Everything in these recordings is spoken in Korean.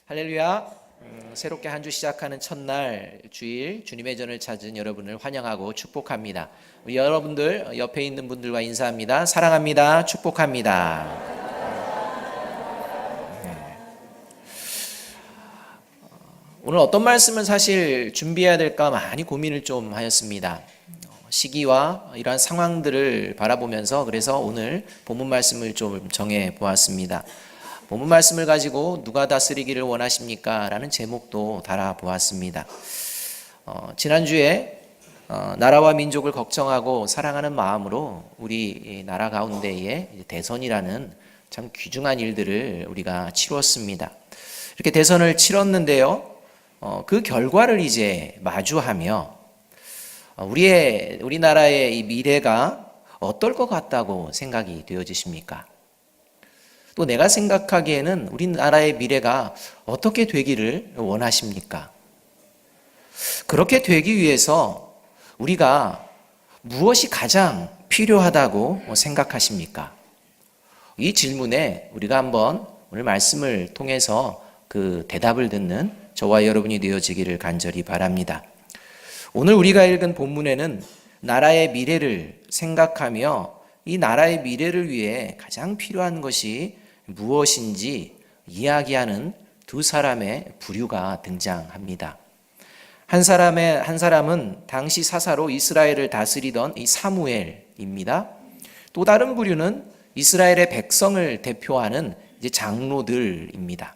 할렐루야. 새롭게 한 주 시작하는 첫날 주일 주님의 전을 찾은 여러분을 환영하고 축복합니다. 우리 여러분들 옆에 있는 분들과 인사합니다. 사랑합니다. 축복합니다. 오늘 어떤 말씀을 사실 준비해야 될까 많이 고민을 좀 하였습니다. 시기와 이러한 상황들을 바라보면서 그래서 오늘 본문 말씀을 좀 정해 보았습니다. 본문 말씀을 가지고 누가 다스리기를 원하십니까? 라는 제목도 달아보았습니다. 지난주에 나라와 민족을 걱정하고 사랑하는 마음으로 우리 나라 가운데에 대선이라는 참 귀중한 일들을 우리가 치루었습니다. 이렇게 대선을 치렀는데요. 그 결과를 이제 마주하며 우리나라의 이 미래가 어떨 것 같다고 생각이 되어지십니까? 또 내가 생각하기에는 우리나라의 미래가 어떻게 되기를 원하십니까? 그렇게 되기 위해서 우리가 무엇이 가장 필요하다고 생각하십니까? 이 질문에 우리가 한번 오늘 말씀을 통해서 그 대답을 듣는 저와 여러분이 되어지기를 간절히 바랍니다. 오늘 우리가 읽은 본문에는 나라의 미래를 생각하며 이 나라의 미래를 위해 가장 필요한 것이 무엇인지 이야기하는 두 사람의 부류가 등장합니다. 한 사람은 당시 사사로 이스라엘을 다스리던 이 사무엘입니다. 또 다른 부류는 이스라엘의 백성을 대표하는 이제 장로들입니다.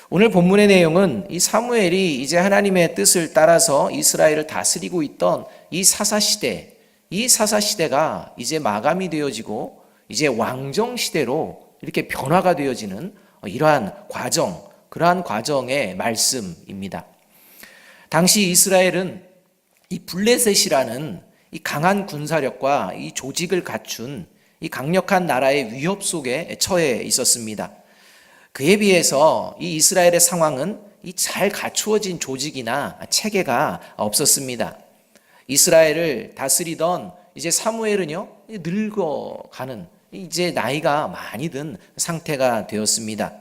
오늘 본문의 내용은 이 사무엘이 이제 하나님의 뜻을 따라서 이스라엘을 다스리고 있던 이 사사시대, 이 사사시대가 이제 마감이 되어지고 이제 왕정시대로 이렇게 변화가 되어지는 이러한 과정, 그러한 과정의 말씀입니다. 당시 이스라엘은 이 블레셋이라는 이 강한 군사력과 이 조직을 갖춘 이 강력한 나라의 위협 속에 처해 있었습니다. 그에 비해서 이 이스라엘의 상황은 이 잘 갖추어진 조직이나 체계가 없었습니다. 이스라엘을 다스리던 이제 사무엘은요, 늙어가는 이제 나이가 많이 든 상태가 되었습니다.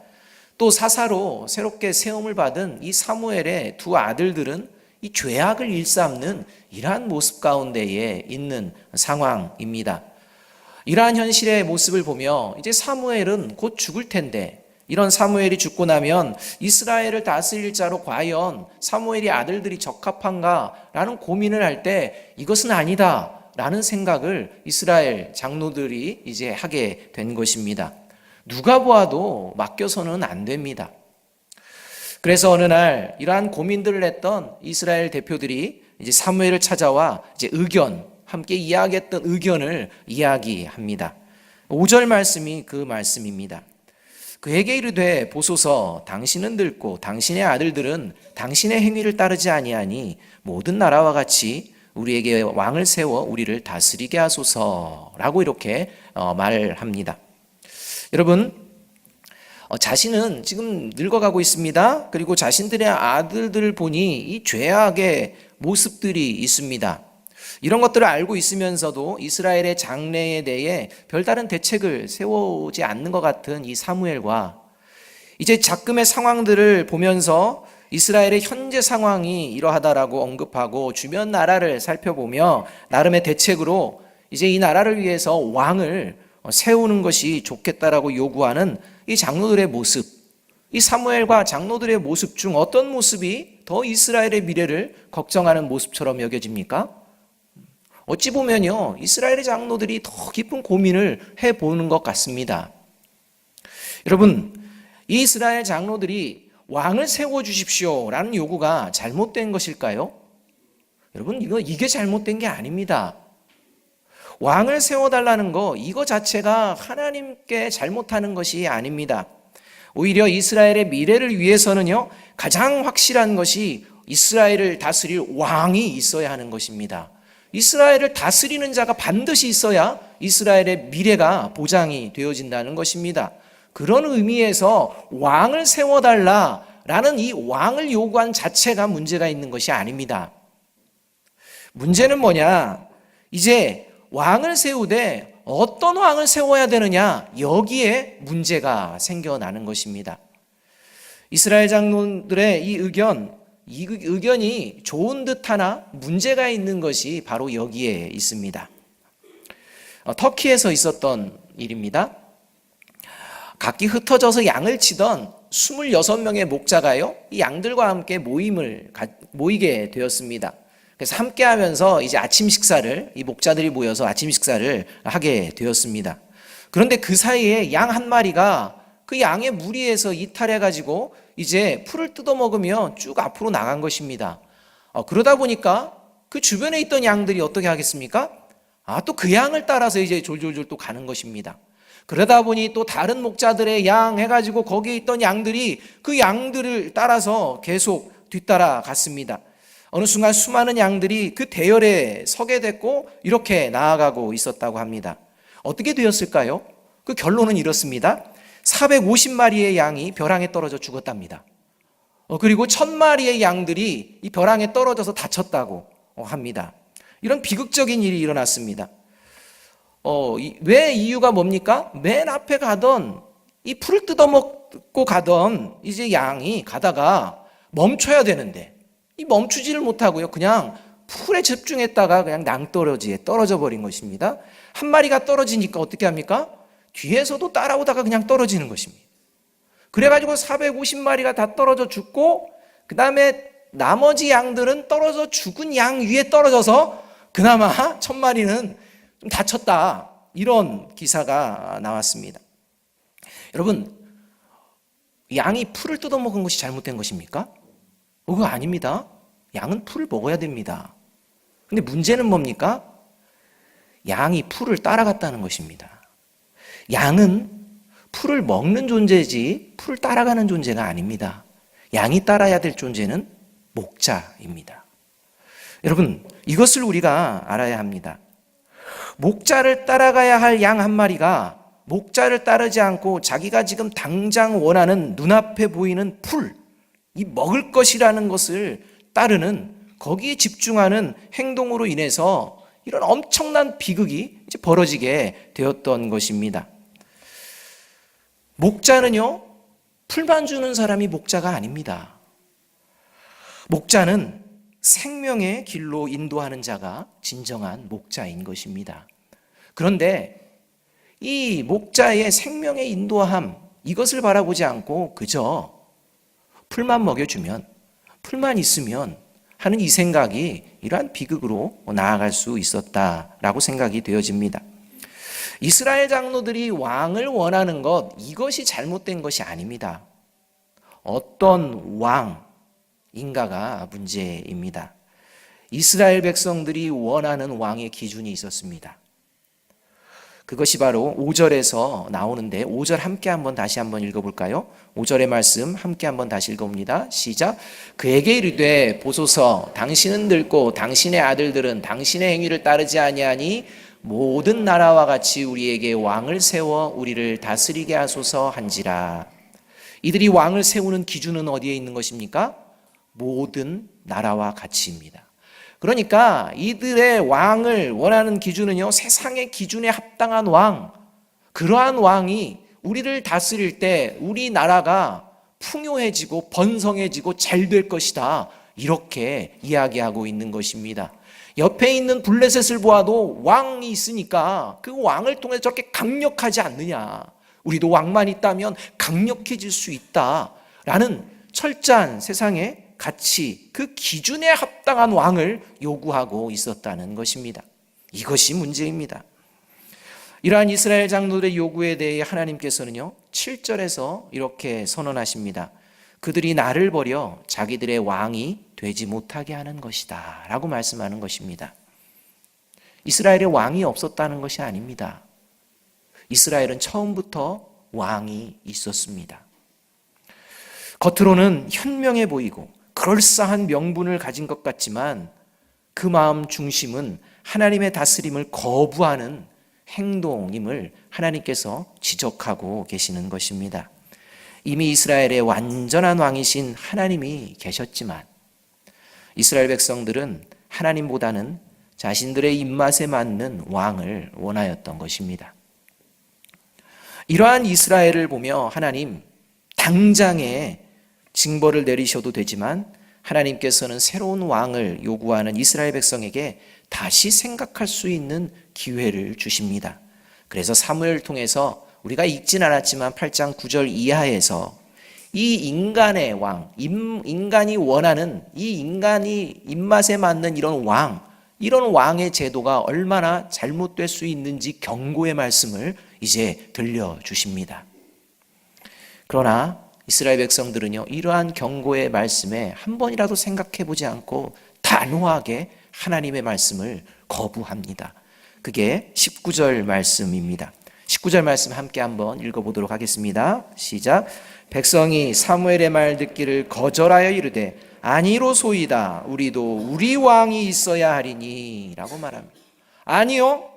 또 사사로 새롭게 세움을 받은 이 사무엘의 두 아들들은 이 죄악을 일삼는 이러한 모습 가운데에 있는 상황입니다. 이러한 현실의 모습을 보며 이제 사무엘은 곧 죽을 텐데 이런 사무엘이 죽고 나면 이스라엘을 다스릴 자로 과연 사무엘의 아들들이 적합한가라는 고민을 할 때 이것은 아니다 라는 생각을 이스라엘 장로들이 이제 하게 된 것입니다. 누가 보아도 맡겨서는 안 됩니다. 그래서 어느 날 이러한 고민들을 했던 이스라엘 대표들이 이제 사무엘을 찾아와 이제 함께 이야기했던 의견을 이야기합니다. 5절 말씀이 그 말씀입니다. 그에게 이르되 보소서 당신은 늙고 당신의 아들들은 당신의 행위를 따르지 아니하니 모든 나라와 같이 우리에게 왕을 세워 우리를 다스리게 하소서라고 이렇게 말합니다. 여러분, 자신은 지금 늙어가고 있습니다. 그리고 자신들의 아들들을 보니 이 죄악의 모습들이 있습니다. 이런 것들을 알고 있으면서도 이스라엘의 장래에 대해 별다른 대책을 세우지 않는 것 같은 이 사무엘과 이제 작금의 상황들을 보면서 이스라엘의 현재 상황이 이러하다라고 언급하고 주변 나라를 살펴보며 나름의 대책으로 이제 이 나라를 위해서 왕을 세우는 것이 좋겠다라고 요구하는 이 장로들의 모습, 이 사무엘과 장로들의 모습 중 어떤 모습이 더 이스라엘의 미래를 걱정하는 모습처럼 여겨집니까? 어찌 보면요, 이스라엘의 장로들이 더 깊은 고민을 해보는 것 같습니다. 여러분, 이 이스라엘 장로들이 왕을 세워주십시오 라는 요구가 잘못된 것일까요? 여러분, 이게 잘못된 게 아닙니다. 왕을 세워달라는 거, 이거 자체가 하나님께 잘못하는 것이 아닙니다. 오히려 이스라엘의 미래를 위해서는요, 가장 확실한 것이 이스라엘을 다스릴 왕이 있어야 하는 것입니다. 이스라엘을 다스리는 자가 반드시 있어야 이스라엘의 미래가 보장이 되어진다는 것입니다. 그런 의미에서 왕을 세워달라라는 이 왕을 요구한 자체가 문제가 있는 것이 아닙니다. 문제는 뭐냐? 이제 왕을 세우되 어떤 왕을 세워야 되느냐? 여기에 문제가 생겨나는 것입니다. 이스라엘 장로들의 이 의견이 좋은 듯하나 문제가 있는 것이 바로 여기에 있습니다. 터키에서 있었던 일입니다. 각기 흩어져서 양을 치던 26명의 목자가요, 이 양들과 함께 모이게 되었습니다. 그래서 함께 하면서 이제 아침 식사를, 이 목자들이 모여서 아침 식사를 하게 되었습니다. 그런데 그 사이에 양 한 마리가 그 양의 무리에서 이탈해가지고 이제 풀을 뜯어먹으며 쭉 앞으로 나간 것입니다. 그러다 보니까 그 주변에 있던 양들이 어떻게 하겠습니까? 또 그 양을 따라서 이제 졸졸졸 또 가는 것입니다. 그러다 보니 또 다른 목자들의 양 해가지고 거기에 있던 양들이 그 양들을 따라서 계속 뒤따라 갔습니다. 어느 순간 수많은 양들이 그 대열에 서게 됐고 이렇게 나아가고 있었다고 합니다. 어떻게 되었을까요? 그 결론은 이렇습니다. 450마리의 양이 벼랑에 떨어져 죽었답니다. 그리고 1000마리의 양들이 이 벼랑에 떨어져서 다쳤다고 합니다. 이런 비극적인 일이 일어났습니다. 왜 이유가 뭡니까? 맨 앞에 가던 이 풀을 뜯어먹고 가던 이제 양이 가다가 멈춰야 되는데 이 멈추지를 못하고요. 그냥 풀에 집중했다가 그냥 낭떠러지에 떨어져 버린 것입니다. 한 마리가 떨어지니까 어떻게 합니까? 뒤에서도 따라오다가 그냥 떨어지는 것입니다. 그래가지고 450마리가 다 떨어져 죽고 그 다음에 나머지 양들은 떨어져 죽은 양 위에 떨어져서 그나마 1000마리는 좀 다쳤다. 이런 기사가 나왔습니다. 여러분, 양이 풀을 뜯어먹은 것이 잘못된 것입니까? 그거 아닙니다. 양은 풀을 먹어야 됩니다. 근데 문제는 뭡니까? 양이 풀을 따라갔다는 것입니다. 양은 풀을 먹는 존재지 풀을 따라가는 존재가 아닙니다. 양이 따라야 될 존재는 목자입니다. 여러분, 이것을 우리가 알아야 합니다. 목자를 따라가야 할 양 한 마리가 목자를 따르지 않고 자기가 지금 당장 원하는 눈앞에 보이는 풀, 이 먹을 것이라는 것을 따르는 거기에 집중하는 행동으로 인해서 이런 엄청난 비극이 이제 벌어지게 되었던 것입니다. 목자는요, 풀만 주는 사람이 목자가 아닙니다. 목자는 생명의 길로 인도하는 자가 진정한 목자인 것입니다. 그런데 이 목자의 생명의 인도함, 이것을 바라보지 않고 그저 풀만 먹여주면, 풀만 있으면 하는 이 생각이 이러한 비극으로 나아갈 수 있었다라고 생각이 되어집니다. 이스라엘 장로들이 왕을 원하는 것, 이것이 잘못된 것이 아닙니다. 어떤 왕인가가 문제입니다. 이스라엘 백성들이 원하는 왕의 기준이 있었습니다. 그것이 바로 5절에서 나오는데 5절 함께 다시 한번 읽어볼까요? 5절의 말씀 함께 다시 읽어봅니다. 시작. 그에게 이르되 보소서 당신은 늙고 당신의 아들들은 당신의 행위를 따르지 아니하니 모든 나라와 같이 우리에게 왕을 세워 우리를 다스리게 하소서 한지라. 이들이 왕을 세우는 기준은 어디에 있는 것입니까? 모든 나라와 같이입니다. 그러니까 이들의 왕을 원하는 기준은요, 세상의 기준에 합당한 왕, 그러한 왕이 우리를 다스릴 때 우리 나라가 풍요해지고 번성해지고 잘 될 것이다, 이렇게 이야기하고 있는 것입니다. 옆에 있는 블레셋을 보아도 왕이 있으니까 그 왕을 통해서 저렇게 강력하지 않느냐, 우리도 왕만 있다면 강력해질 수 있다라는 철저한 세상의 가치, 그 기준에 합당한 왕을 요구하고 있었다는 것입니다. 이것이 문제입니다. 이러한 이스라엘 장로들의 요구에 대해 하나님께서는요, 7절에서 이렇게 선언하십니다. 그들이 나를 버려 자기들의 왕이 되지 못하게 하는 것이다 라고 말씀하는 것입니다. 이스라엘에 왕이 없었다는 것이 아닙니다. 이스라엘은 처음부터 왕이 있었습니다. 겉으로는 현명해 보이고 그럴싸한 명분을 가진 것 같지만 그 마음 중심은 하나님의 다스림을 거부하는 행동임을 하나님께서 지적하고 계시는 것입니다. 이미 이스라엘의 완전한 왕이신 하나님이 계셨지만 이스라엘 백성들은 하나님보다는 자신들의 입맛에 맞는 왕을 원하였던 것입니다. 이러한 이스라엘을 보며 하나님 당장에 징벌을 내리셔도 되지만 하나님께서는 새로운 왕을 요구하는 이스라엘 백성에게 다시 생각할 수 있는 기회를 주십니다. 그래서 사무엘을 통해서 우리가 읽진 않았지만 8장 9절 이하에서 이 인간의 왕, 인간이 원하는 이 인간이 입맛에 맞는 이런 왕의 제도가 얼마나 잘못될 수 있는지 경고의 말씀을 이제 들려주십니다. 그러나 이스라엘 백성들은요, 이러한 경고의 말씀에 한 번이라도 생각해 보지 않고 단호하게 하나님의 말씀을 거부합니다. 그게 19절 말씀입니다. 19절 말씀 함께 한번 읽어보도록 하겠습니다. 시작. 백성이 사무엘의 말 듣기를 거절하여 이르되 아니로소이다. 우리도 우리 왕이 있어야 하리니 라고 말합니다. 아니요,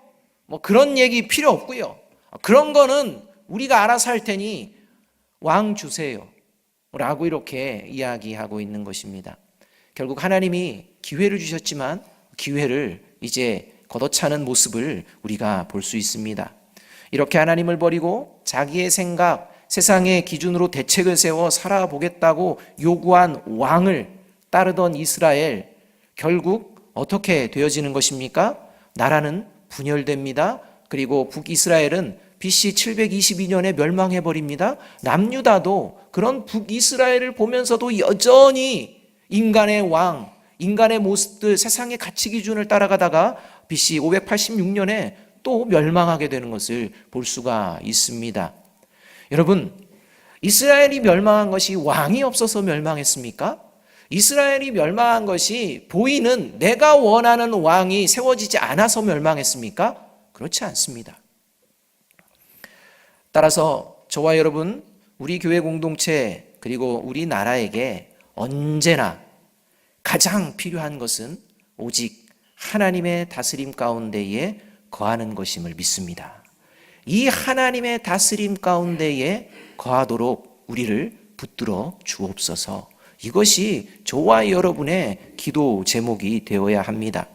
그런 얘기 필요 없고요. 그런 거는 우리가 알아서 할 테니 왕 주세요 라고 이렇게 이야기하고 있는 것입니다. 결국 하나님이 기회를 주셨지만 기회를 이제 걷어차는 모습을 우리가 볼 수 있습니다. 이렇게 하나님을 버리고 자기의 생각, 세상의 기준으로 대책을 세워 살아보겠다고 요구한 왕을 따르던 이스라엘, 결국 어떻게 되어지는 것입니까? 나라는 분열됩니다. 그리고 북이스라엘은 BC 722년에 멸망해버립니다. 남유다도 그런 북이스라엘을 보면서도 여전히 인간의 왕, 인간의 모습들, 세상의 가치 기준을 따라가다가 BC 586년에 또 멸망하게 되는 것을 볼 수가 있습니다. 여러분, 이스라엘이 멸망한 것이 왕이 없어서 멸망했습니까? 이스라엘이 멸망한 것이 보이는 내가 원하는 왕이 세워지지 않아서 멸망했습니까? 그렇지 않습니다. 따라서 저와 여러분, 우리 교회 공동체 그리고 우리나라에게 언제나 가장 필요한 것은 오직 하나님의 다스림 가운데에 거하는 것임을 믿습니다. 이 하나님의 다스림 가운데에 거하도록 우리를 붙들어 주옵소서. 이것이 저와 여러분의 기도 제목이 되어야 합니다.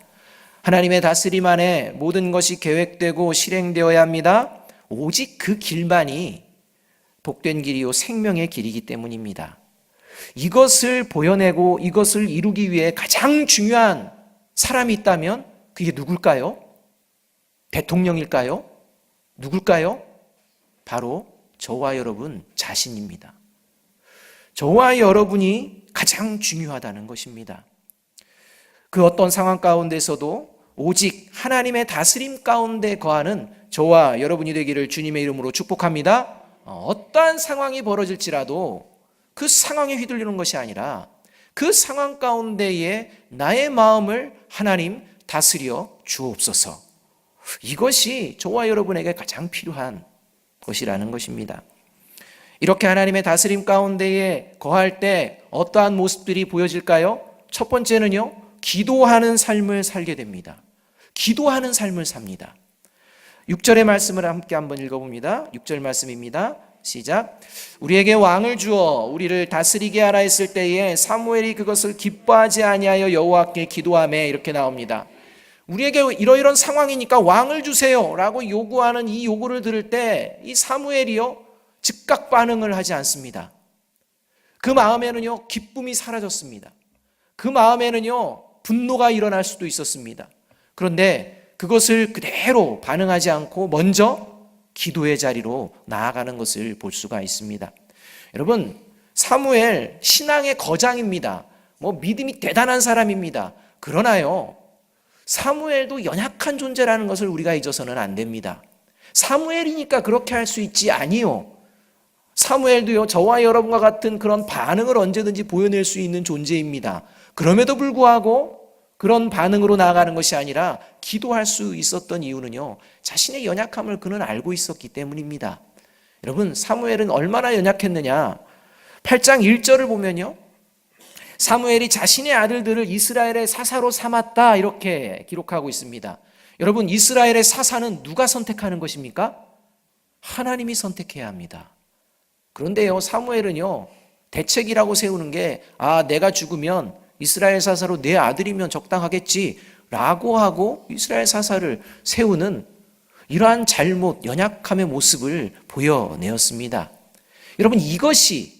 하나님의 다스림 안에 모든 것이 계획되고 실행되어야 합니다. 오직 그 길만이 복된 길이요 생명의 길이기 때문입니다. 이것을 보여내고 이것을 이루기 위해 가장 중요한 사람이 있다면 그게 누굴까요? 대통령일까요? 누굴까요? 바로 저와 여러분 자신입니다. 저와 여러분이 가장 중요하다는 것입니다. 그 어떤 상황 가운데서도 오직 하나님의 다스림 가운데 거하는 저와 여러분이 되기를 주님의 이름으로 축복합니다. 어떠한 상황이 벌어질지라도 그 상황에 휘둘리는 것이 아니라 그 상황 가운데에 나의 마음을 하나님 다스려 주옵소서. 이것이 저와 여러분에게 가장 필요한 것이라는 것입니다. 이렇게 하나님의 다스림 가운데에 거할 때 어떠한 모습들이 보여질까요? 첫 번째는요, 기도하는 삶을 살게 됩니다. 기도하는 삶을 삽니다. 6절의 말씀을 함께 한번 읽어봅니다. 6절 말씀입니다. 시작. 우리에게 왕을 주어 우리를 다스리게 하라 했을 때에 사무엘이 그것을 기뻐하지 아니하여 여호와께 기도하매 이렇게 나옵니다. 우리에게 이러이런 상황이니까 왕을 주세요 라고 요구하는 이 요구를 들을 때 이 사무엘이요 즉각 반응을 하지 않습니다. 그 마음에는요 기쁨이 사라졌습니다. 그 마음에는요 분노가 일어날 수도 있었습니다. 그런데 그것을 그대로 반응하지 않고 먼저 기도의 자리로 나아가는 것을 볼 수가 있습니다. 여러분, 사무엘 신앙의 거장입니다. 믿음이 대단한 사람입니다. 그러나요, 사무엘도 연약한 존재라는 것을 우리가 잊어서는 안 됩니다. 사무엘이니까 그렇게 할 수 있지 아니요. 사무엘도요, 저와 여러분과 같은 그런 반응을 언제든지 보여낼 수 있는 존재입니다. 그럼에도 불구하고 그런 반응으로 나아가는 것이 아니라 기도할 수 있었던 이유는요, 자신의 연약함을 그는 알고 있었기 때문입니다. 여러분, 사무엘은 얼마나 연약했느냐? 8장 1절을 보면요, 사무엘이 자신의 아들들을 이스라엘의 사사로 삼았다 이렇게 기록하고 있습니다. 여러분, 이스라엘의 사사는 누가 선택하는 것입니까? 하나님이 선택해야 합니다. 그런데요, 사무엘은요 대책이라고 세우는 게 내가 죽으면 이스라엘 사사로 내 아들이면 적당하겠지 라고 하고 이스라엘 사사를 세우는 이러한 잘못, 연약함의 모습을 보여내었습니다. 여러분, 이것이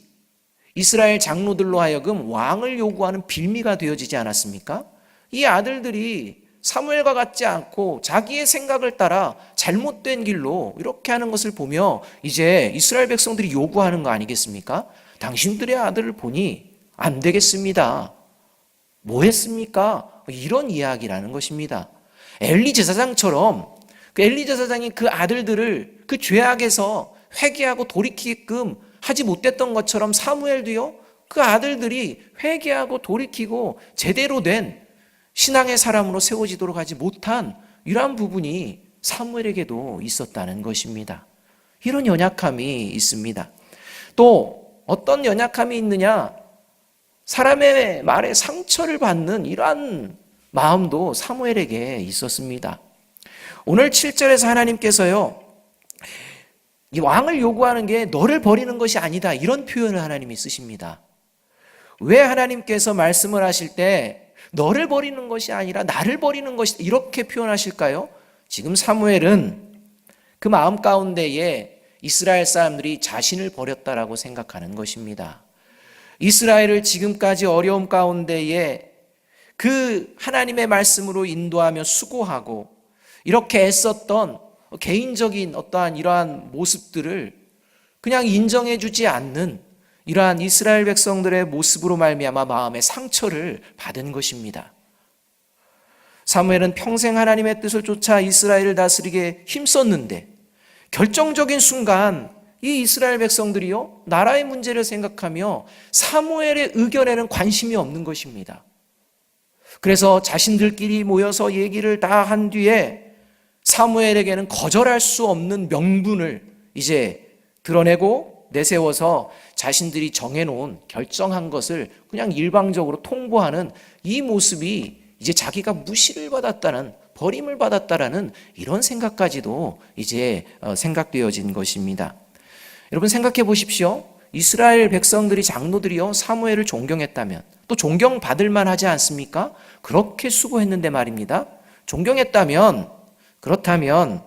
이스라엘 장로들로 하여금 왕을 요구하는 빌미가 되어지지 않았습니까? 이 아들들이 사무엘과 같지 않고 자기의 생각을 따라 잘못된 길로 이렇게 하는 것을 보며 이제 이스라엘 백성들이 요구하는 거 아니겠습니까? 당신들의 아들을 보니 안 되겠습니다. 뭐 했습니까? 이런 이야기라는 것입니다. 엘리 제사장처럼 그 엘리 제사장이 그 아들들을 그 죄악에서 회개하고 돌이키게끔 하지 못했던 것처럼 사무엘도요, 그 아들들이 회개하고 돌이키고 제대로 된 신앙의 사람으로 세워지도록 하지 못한 이러한 부분이 사무엘에게도 있었다는 것입니다. 이런 연약함이 있습니다. 또 어떤 연약함이 있느냐? 사람의 말에 상처를 받는 이러한 마음도 사무엘에게 있었습니다. 오늘 7절에서 하나님께서요, 이 왕을 요구하는 게 너를 버리는 것이 아니다, 이런 표현을 하나님이 쓰십니다. 왜 하나님께서 말씀을 하실 때 너를 버리는 것이 아니라 나를 버리는 것이다, 이렇게 표현하실까요? 지금 사무엘은 그 마음 가운데에 이스라엘 사람들이 자신을 버렸다라고 생각하는 것입니다. 이스라엘을 지금까지 어려움 가운데에 그 하나님의 말씀으로 인도하며 수고하고 이렇게 애썼던 개인적인 어떠한 이러한 모습들을 그냥 인정해 주지 않는 이러한 이스라엘 백성들의 모습으로 말미암아 마음의 상처를 받은 것입니다. 사무엘은 평생 하나님의 뜻을 쫓아 이스라엘을 다스리게 힘썼는데 결정적인 순간 이 이스라엘 백성들이요, 나라의 문제를 생각하며 사무엘의 의견에는 관심이 없는 것입니다. 그래서 자신들끼리 모여서 얘기를 다 한 뒤에 사무엘에게는 거절할 수 없는 명분을 이제 드러내고 내세워서 자신들이 정해놓은 결정한 것을 그냥 일방적으로 통보하는 이 모습이 이제 자기가 무시를 받았다는, 버림을 받았다라는 이런 생각까지도 이제 생각되어진 것입니다. 여러분 생각해 보십시오. 이스라엘 백성들이, 장로들이요, 사무엘을 존경했다면, 또 존경받을 만하지 않습니까? 그렇게 수고했는데 말입니다. 존경했다면, 그렇다면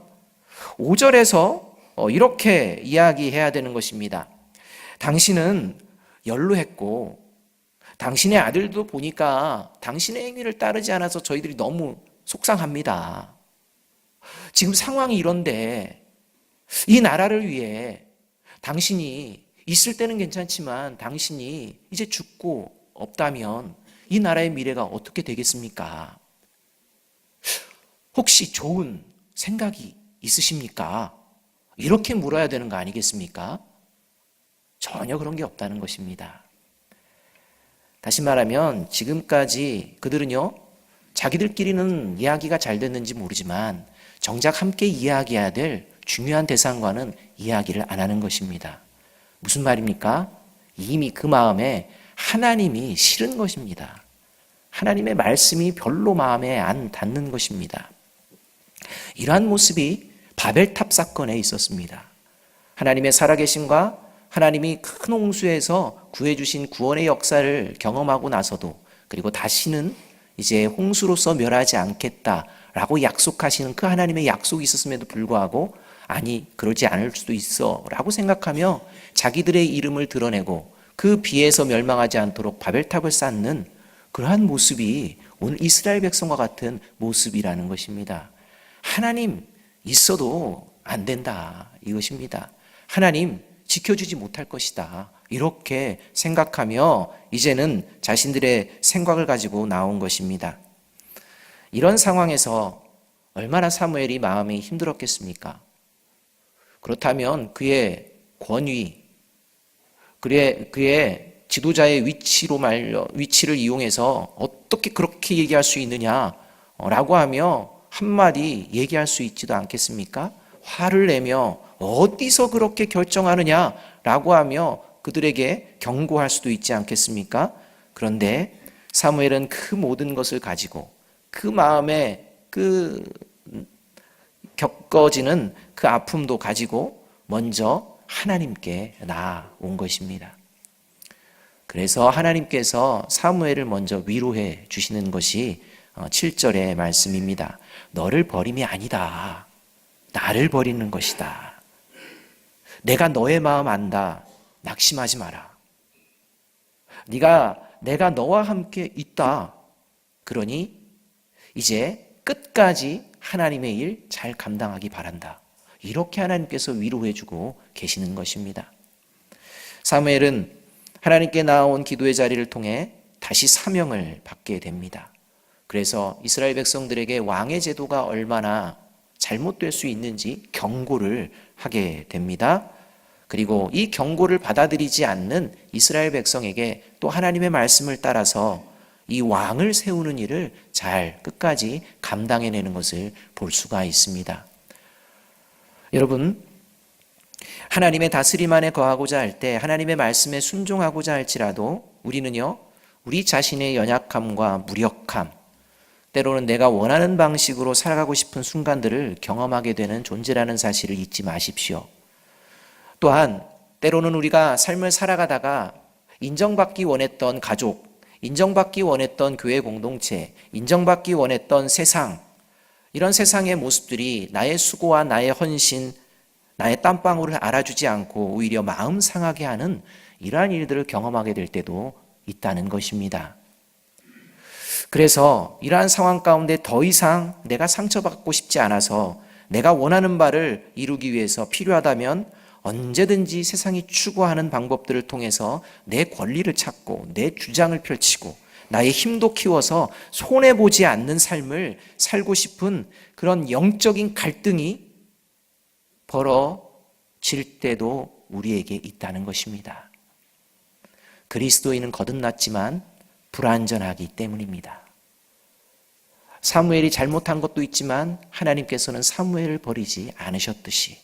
5절에서 이렇게 이야기해야 되는 것입니다. 당신은 연로했고 당신의 아들도 보니까 당신의 행위를 따르지 않아서 저희들이 너무 속상합니다. 지금 상황이 이런데 이 나라를 위해 당신이 있을 때는 괜찮지만 당신이 이제 죽고 없다면 이 나라의 미래가 어떻게 되겠습니까? 혹시 좋은 생각이 있으십니까? 이렇게 물어야 되는 거 아니겠습니까? 전혀 그런 게 없다는 것입니다. 다시 말하면 지금까지 그들은요, 자기들끼리는 이야기가 잘 됐는지 모르지만 정작 함께 이야기해야 될 중요한 대상과는 이야기를 안 하는 것입니다. 무슨 말입니까? 이미 그 마음에 하나님이 싫은 것입니다. 하나님의 말씀이 별로 마음에 안 닿는 것입니다. 이러한 모습이 바벨탑 사건에 있었습니다. 하나님의 살아계심과 하나님이 큰 홍수에서 구해주신 구원의 역사를 경험하고 나서도, 그리고 다시는 이제 홍수로서 멸하지 않겠다라고 약속하시는 그 하나님의 약속이 있었음에도 불구하고 아니 그러지 않을 수도 있어 라고 생각하며 자기들의 이름을 드러내고 그 비에서 멸망하지 않도록 바벨탑을 쌓는 그러한 모습이 오늘 이스라엘 백성과 같은 모습이라는 것입니다. 하나님 있어도 안 된다, 이것입니다. 하나님 지켜주지 못할 것이다, 이렇게 생각하며 이제는 자신들의 생각을 가지고 나온 것입니다. 이런 상황에서 얼마나 사무엘이 마음이 힘들었겠습니까? 그렇다면 그의 권위, 그의 지도자의 위치를 이용해서 어떻게 그렇게 얘기할 수 있느냐라고 하며 한마디 얘기할 수 있지도 않겠습니까? 화를 내며 어디서 그렇게 결정하느냐라고 하며 그들에게 경고할 수도 있지 않겠습니까? 그런데 사무엘은 그 모든 것을 가지고 그 마음에 그 겪어지는 그 아픔도 가지고 먼저 하나님께 나아온 것입니다. 그래서 하나님께서 사무엘을 먼저 위로해 주시는 것이 7절의 말씀입니다. 너를 버림이 아니다, 나를 버리는 것이다. 내가 너의 마음 안다, 낙심하지 마라. 내가 너와 함께 있다. 그러니 이제 끝까지 하나님의 일 잘 감당하기 바란다. 이렇게 하나님께서 위로해주고 계시는 것입니다. 사무엘은 하나님께 나온 기도의 자리를 통해 다시 사명을 받게 됩니다. 그래서 이스라엘 백성들에게 왕의 제도가 얼마나 잘못될 수 있는지 경고를 하게 됩니다. 그리고 이 경고를 받아들이지 않는 이스라엘 백성에게 또 하나님의 말씀을 따라서 이 왕을 세우는 일을 잘 끝까지 감당해내는 것을 볼 수가 있습니다. 여러분, 하나님의 다스림 안에 거하고자 할 때 하나님의 말씀에 순종하고자 할지라도 우리는요, 우리 자신의 연약함과 무력함, 때로는 내가 원하는 방식으로 살아가고 싶은 순간들을 경험하게 되는 존재라는 사실을 잊지 마십시오. 또한 때로는 우리가 삶을 살아가다가 인정받기 원했던 가족, 인정받기 원했던 교회 공동체, 인정받기 원했던 세상, 이런 세상의 모습들이 나의 수고와 나의 헌신, 나의 땀방울을 알아주지 않고 오히려 마음 상하게 하는 이러한 일들을 경험하게 될 때도 있다는 것입니다. 그래서 이러한 상황 가운데 더 이상 내가 상처받고 싶지 않아서 내가 원하는 바를 이루기 위해서 필요하다면 언제든지 세상이 추구하는 방법들을 통해서 내 권리를 찾고 내 주장을 펼치고 나의 힘도 키워서 손해보지 않는 삶을 살고 싶은 그런 영적인 갈등이 벌어질 때도 우리에게 있다는 것입니다. 그리스도인은 거듭났지만 불완전하기 때문입니다. 사무엘이 잘못한 것도 있지만 하나님께서는 사무엘을 버리지 않으셨듯이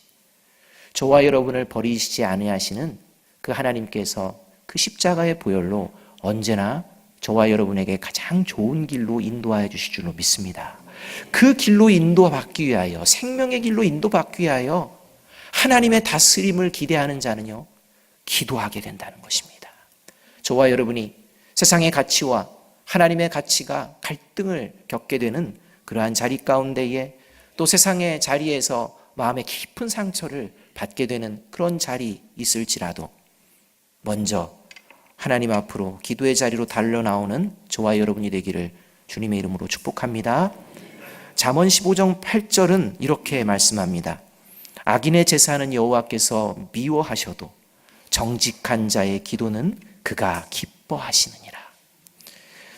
저와 여러분을 버리시지 아니하시는 그 하나님께서 그 십자가의 보혈로 언제나 저와 여러분에게 가장 좋은 길로 인도하여 주실 줄로 믿습니다. 그 길로 인도받기 위하여, 생명의 길로 인도받기 위하여 하나님의 다스림을 기대하는 자는요, 기도하게 된다는 것입니다. 저와 여러분이 세상의 가치와 하나님의 가치가 갈등을 겪게 되는 그러한 자리 가운데에 또 세상의 자리에서 마음의 깊은 상처를 받게 되는 그런 자리 있을지라도 먼저 하나님 앞으로 기도의 자리로 달려나오는 저와 여러분이 되기를 주님의 이름으로 축복합니다. 잠언 15장 8절은 이렇게 말씀합니다. 악인의 제사는 여호와께서 미워하셔도 정직한 자의 기도는 그가 기뻐하시느니라.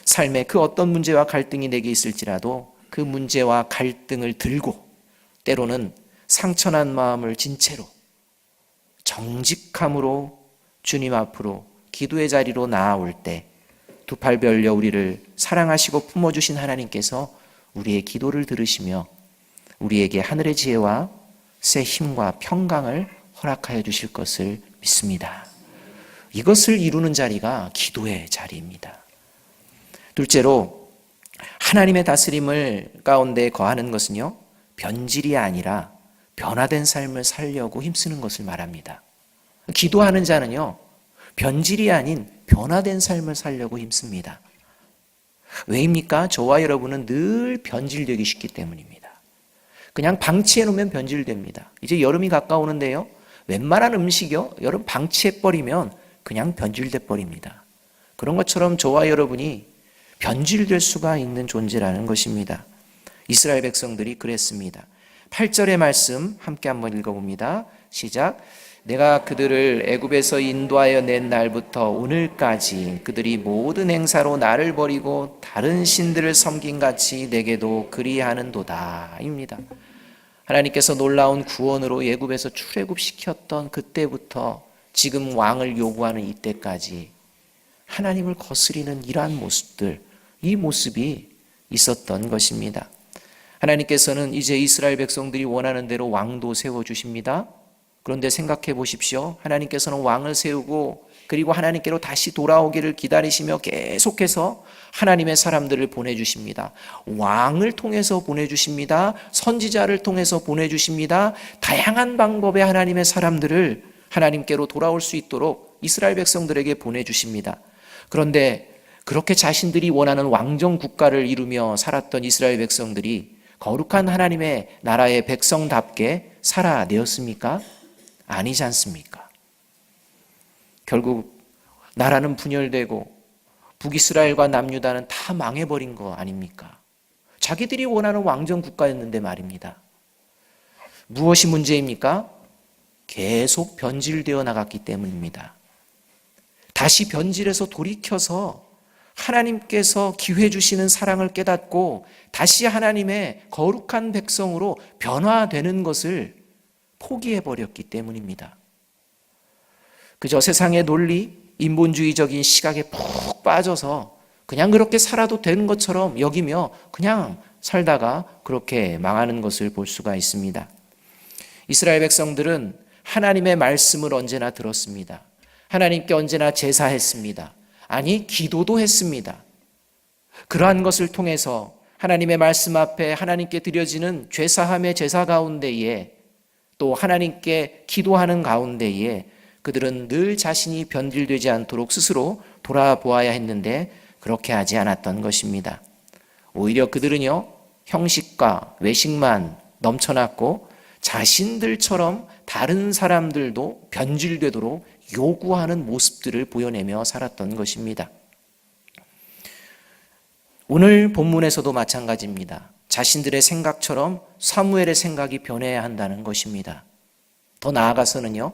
삶의 그 어떤 문제와 갈등이 내게 있을지라도 그 문제와 갈등을 들고 때로는 상처난 마음을 진 채로 정직함으로 주님 앞으로 기도의 자리로 나아올 때 두 팔 벌려 우리를 사랑하시고 품어주신 하나님께서 우리의 기도를 들으시며 우리에게 하늘의 지혜와 새 힘과 평강을 허락하여 주실 것을 믿습니다. 이것을 이루는 자리가 기도의 자리입니다. 둘째로 하나님의 다스림을 가운데 거하는 것은요, 변질이 아니라 변화된 삶을 살려고 힘쓰는 것을 말합니다. 기도하는 자는요, 변질이 아닌 변화된 삶을 살려고 힘씁니다. 왜입니까? 저와 여러분은 늘 변질되기 쉽기 때문입니다. 그냥 방치해 놓으면 변질됩니다. 이제 여름이 가까우는데요, 웬만한 음식이요, 여름 방치해 버리면 그냥 변질돼 버립니다. 그런 것처럼 저와 여러분이 변질될 수가 있는 존재라는 것입니다. 이스라엘 백성들이 그랬습니다. 8절의 말씀 함께 한번 읽어봅니다. 시작. 내가 그들을 애굽에서 인도하여 낸 날부터 오늘까지 그들이 모든 행사로 나를 버리고 다른 신들을 섬긴 같이 내게도 그리하는도다 입니다. 하나님께서 놀라운 구원으로 애굽에서 출애굽시켰던 그때부터 지금 왕을 요구하는 이때까지 하나님을 거스리는 이러한 모습들, 이 모습이 있었던 것입니다. 하나님께서는 이제 이스라엘 백성들이 원하는 대로 왕도 세워주십니다. 그런데 생각해 보십시오. 하나님께서는 왕을 세우고 그리고 하나님께로 다시 돌아오기를 기다리시며 계속해서 하나님의 사람들을 보내주십니다. 왕을 통해서 보내주십니다. 선지자를 통해서 보내주십니다. 다양한 방법의 하나님의 사람들을 하나님께로 돌아올 수 있도록 이스라엘 백성들에게 보내주십니다. 그런데 그렇게 자신들이 원하는 왕정 국가를 이루며 살았던 이스라엘 백성들이 거룩한 하나님의 나라의 백성답게 살아내었습니까? 아니지 않습니까? 결국 나라는 분열되고 북이스라엘과 남유다는 다 망해버린 거 아닙니까? 자기들이 원하는 왕정 국가였는데 말입니다. 무엇이 문제입니까? 계속 변질되어 나갔기 때문입니다. 다시 변질해서 돌이켜서 하나님께서 기회 주시는 사랑을 깨닫고 다시 하나님의 거룩한 백성으로 변화되는 것을 포기해버렸기 때문입니다. 그저 세상의 논리, 인본주의적인 시각에 푹 빠져서 그냥 그렇게 살아도 되는 것처럼 여기며 그냥 살다가 그렇게 망하는 것을 볼 수가 있습니다. 이스라엘 백성들은 하나님의 말씀을 언제나 들었습니다. 하나님께 언제나 제사했습니다. 아니, 기도도 했습니다. 그러한 것을 통해서 하나님의 말씀 앞에 하나님께 드려지는 죄사함의 제사 가운데에 또 하나님께 기도하는 가운데에 그들은 늘 자신이 변질되지 않도록 스스로 돌아보아야 했는데 그렇게 하지 않았던 것입니다. 오히려 그들은요, 형식과 외식만 넘쳐났고 자신들처럼 다른 사람들도 변질되도록 요구하는 모습들을 보여내며 살았던 것입니다. 오늘 본문에서도 마찬가지입니다. 자신들의 생각처럼 사무엘의 생각이 변해야 한다는 것입니다. 더 나아가서는요,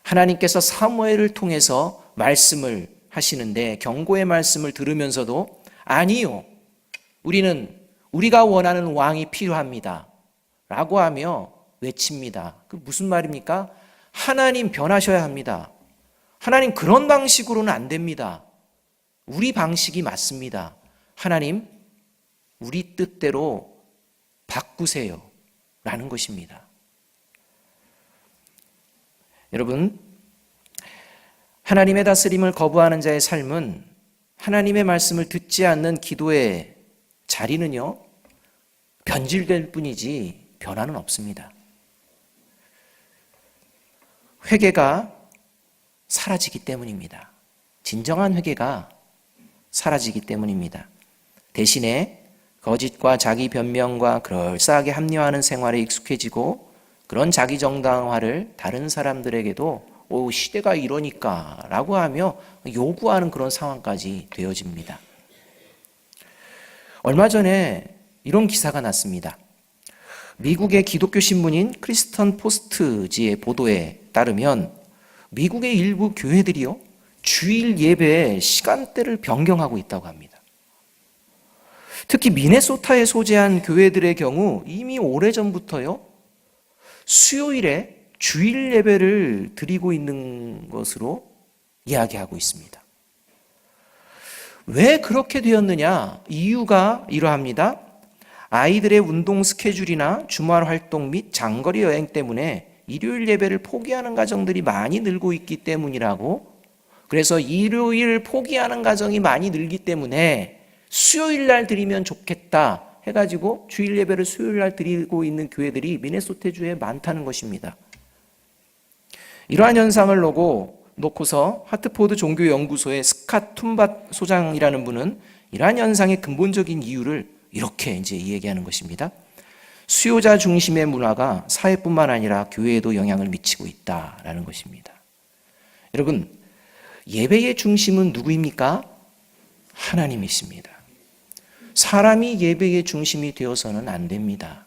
하나님께서 사무엘을 통해서 말씀을 하시는데 경고의 말씀을 들으면서도 아니요, 우리가 원하는 왕이 필요합니다 라고 하며 외칩니다. 그 무슨 말입니까? 하나님 변하셔야 합니다. 하나님 그런 방식으로는 안 됩니다. 우리 방식이 맞습니다. 하나님 우리 뜻대로 바꾸세요 라는 것입니다. 여러분, 하나님의 다스림을 거부하는 자의 삶은 하나님의 말씀을 듣지 않는 기도의 자리는요, 변질될 뿐이지 변화는 없습니다. 회개가 사라지기 때문입니다. 진정한 회개가 사라지기 때문입니다. 대신에 거짓과 자기 변명과 그럴싸하게 합리화하는 생활에 익숙해지고 그런 자기 정당화를 다른 사람들에게도 시대가 이러니까 라고 하며 요구하는 그런 상황까지 되어집니다. 얼마 전에 이런 기사가 났습니다. 미국의 기독교 신문인 크리스턴 포스트지의 보도에 따르면 미국의 일부 교회들이요, 주일 예배의 시간대를 변경하고 있다고 합니다. 특히 미네소타에 소재한 교회들의 경우 이미 오래전부터요, 수요일에 주일 예배를 드리고 있는 것으로 이야기하고 있습니다. 왜 그렇게 되었느냐? 이유가 이러합니다. 아이들의 운동 스케줄이나 주말 활동 및 장거리 여행 때문에 일요일 예배를 포기하는 가정들이 많이 늘고 있기 때문이라고, 그래서 일요일 포기하는 가정이 많이 늘기 때문에 수요일 날 드리면 좋겠다 해가지고 주일 예배를 수요일 날 드리고 있는 교회들이 미네소타주에 많다는 것입니다. 이러한 현상을 놓고서 하트포드 종교연구소의 스캇 툼밭 소장이라는 분은 이러한 현상의 근본적인 이유를 이렇게 이제 얘기하는 것입니다. 수요자 중심의 문화가 사회뿐만 아니라 교회에도 영향을 미치고 있다라는 것입니다. 여러분, 예배의 중심은 누구입니까? 하나님이십니다. 사람이 예배의 중심이 되어서는 안 됩니다.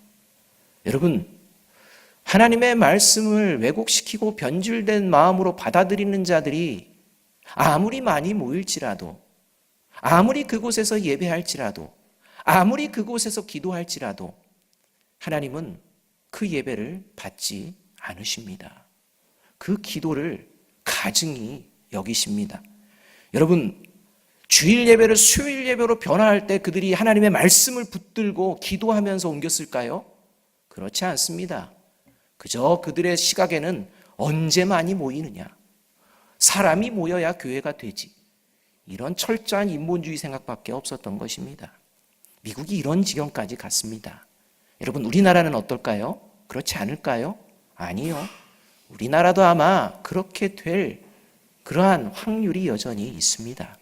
여러분, 하나님의 말씀을 왜곡시키고 변질된 마음으로 받아들이는 자들이 아무리 많이 모일지라도, 아무리 그곳에서 예배할지라도, 아무리 그곳에서 기도할지라도 하나님은 그 예배를 받지 않으십니다. 그 기도를 가증히 여기십니다. 여러분, 주일 예배를 수요일 예배로 변화할 때 그들이 하나님의 말씀을 붙들고 기도하면서 옮겼을까요? 그렇지 않습니다. 그저 그들의 시각에는 언제 많이 모이느냐, 사람이 모여야 교회가 되지, 이런 철저한 인본주의 생각밖에 없었던 것입니다. 미국이 이런 지경까지 갔습니다. 여러분, 우리나라는 어떨까요? 그렇지 않을까요? 아니요. 우리나라도 아마 그렇게 될 그러한 확률이 여전히 있습니다.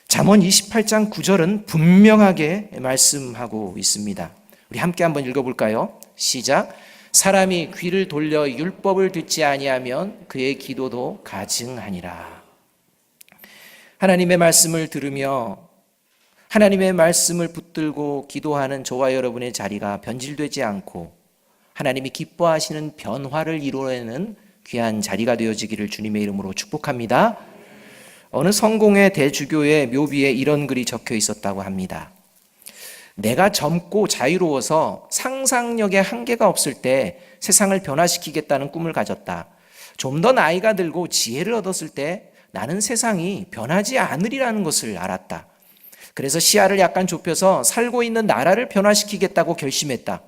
잠언 28장 9절은 분명하게 말씀하고 있습니다. 우리 함께 한번 읽어볼까요? 시작. 사람이 귀를 돌려 율법을 듣지 아니하면 그의 기도도 가증하니라. 하나님의 말씀을 들으며 하나님의 말씀을 붙들고 기도하는 저와 여러분의 자리가 변질되지 않고 하나님이 기뻐하시는 변화를 이루어내는 귀한 자리가 되어지기를 주님의 이름으로 축복합니다. 어느 성공의 대주교의 묘비에 이런 글이 적혀 있었다고 합니다. 내가 젊고 자유로워서 상상력에 한계가 없을 때 세상을 변화시키겠다는 꿈을 가졌다. 좀 더 나이가 들고 지혜를 얻었을 때 나는 세상이 변하지 않으리라는 것을 알았다. 그래서 시야를 약간 좁혀서 살고 있는 나라를 변화시키겠다고 결심했다.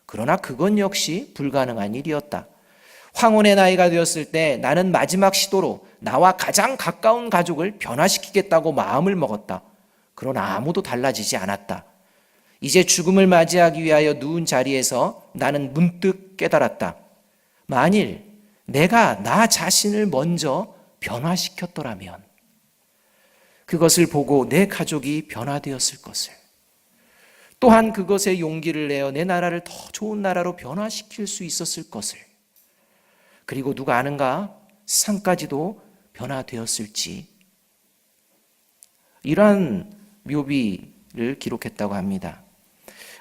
그러나 그건 역시 불가능한 일이었다. 황혼의 나이가 되었을 때 나는 마지막 시도로 나와 가장 가까운 가족을 변화시키겠다고 마음을 먹었다. 그러나 아무도 달라지지 않았다. 이제 죽음을 맞이하기 위하여 누운 자리에서 나는 문득 깨달았다. 만일 내가 나 자신을 먼저 변화시켰더라면 그것을 보고 내 가족이 변화되었을 것을, 또한 그것에 용기를 내어 내 나라를 더 좋은 나라로 변화시킬 수 있었을 것을, 그리고 누가 아는가? 세상까지도 변화되었을지. 이러한 묘비를 기록했다고 합니다.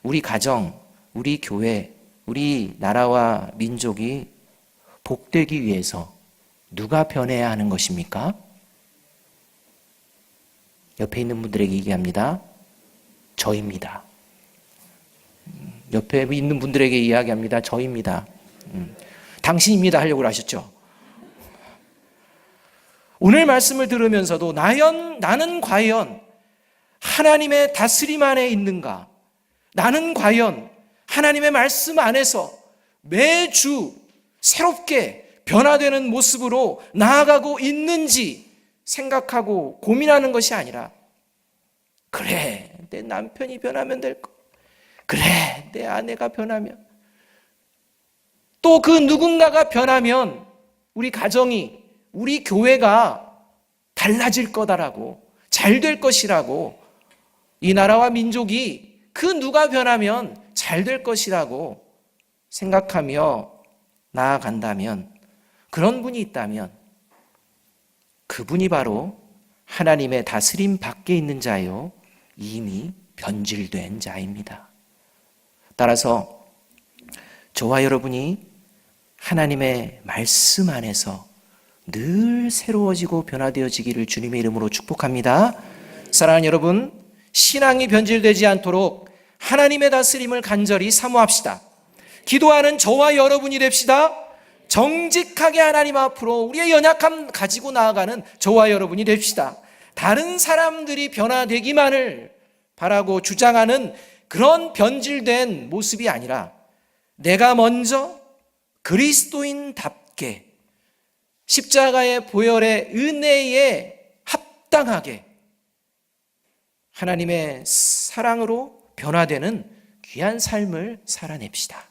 우리 가정, 우리 교회, 우리 나라와 민족이 복되기 위해서 누가 변해야 하는 것입니까? 옆에 있는 분들에게 얘기합니다. 저입니다. 옆에 있는 분들에게 이야기합니다. 저입니다. 당신입니다 하려고 하셨죠. 오늘 말씀을 들으면서도 나는 과연 하나님의 다스림 안에 있는가? 나는 과연 하나님의 말씀 안에서 매주 새롭게 변화되는 모습으로 나아가고 있는지 생각하고 고민하는 것이 아니라, 그래, 내 남편이 변하면 될 거, 그래, 내 아내가 변하면, 또 그 누군가가 변하면 우리 가정이, 우리 교회가 달라질 거다라고, 잘 될 것이라고, 이 나라와 민족이 그 누가 변하면 잘 될 것이라고 생각하며 나아간다면, 그런 분이 있다면 그분이 바로 하나님의 다스림 밖에 있는 자요, 이미 변질된 자입니다. 따라서 저와 여러분이 하나님의 말씀 안에서 늘 새로워지고 변화되어지기를 주님의 이름으로 축복합니다. 사랑하는 여러분, 신앙이 변질되지 않도록 하나님의 다스림을 간절히 사모합시다. 기도하는 저와 여러분이 됩시다. 정직하게 하나님 앞으로 우리의 연약함 가지고 나아가는 저와 여러분이 됩시다. 다른 사람들이 변화되기만을 바라고 주장하는 그런 변질된 모습이 아니라, 내가 먼저 그리스도인답게 십자가의 보혈의 은혜에 합당하게 하나님의 사랑으로 변화되는 귀한 삶을 살아냅시다.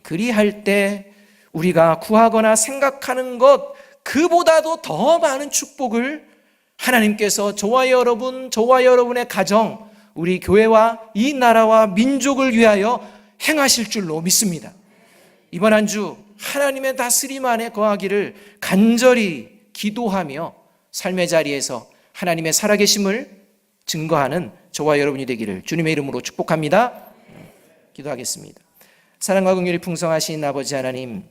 그리할 때 우리가 구하거나 생각하는 것 그보다도 더 많은 축복을 하나님께서 저와 여러분, 저와 여러분의 가정, 우리 교회와 이 나라와 민족을 위하여 행하실 줄로 믿습니다. 이번 한 주 하나님의 다스림 안에 거하기를 간절히 기도하며 삶의 자리에서 하나님의 살아계심을 증거하는 저와 여러분이 되기를 주님의 이름으로 축복합니다. 기도하겠습니다. 사랑과 긍휼이 풍성하신 아버지 하나님,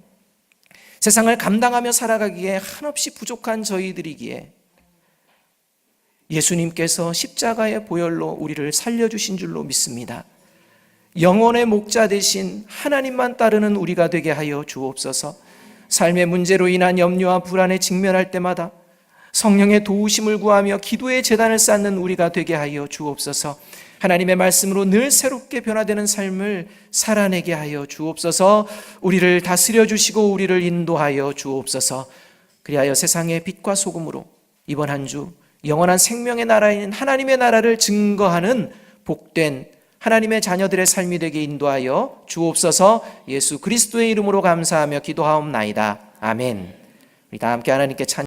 세상을 감당하며 살아가기에 한없이 부족한 저희들이기에 예수님께서 십자가의 보혈로 우리를 살려주신 줄로 믿습니다. 영혼의 목자 되신 하나님만 따르는 우리가 되게 하여 주옵소서. 삶의 문제로 인한 염려와 불안에 직면할 때마다 성령의 도우심을 구하며 기도의 제단을 쌓는 우리가 되게 하여 주옵소서. 하나님의 말씀으로 늘 새롭게 변화되는 삶을 살아내게 하여 주옵소서. 우리를 다스려 주시고 우리를 인도하여 주옵소서. 그리하여 세상의 빛과 소금으로 이번 한 주 영원한 생명의 나라인 하나님의 나라를 증거하는 복된 하나님의 자녀들의 삶이 되게 인도하여 주옵소서. 예수 그리스도의 이름으로 감사하며 기도하옵나이다. 아멘. 우리 다 함께 하나님께 찬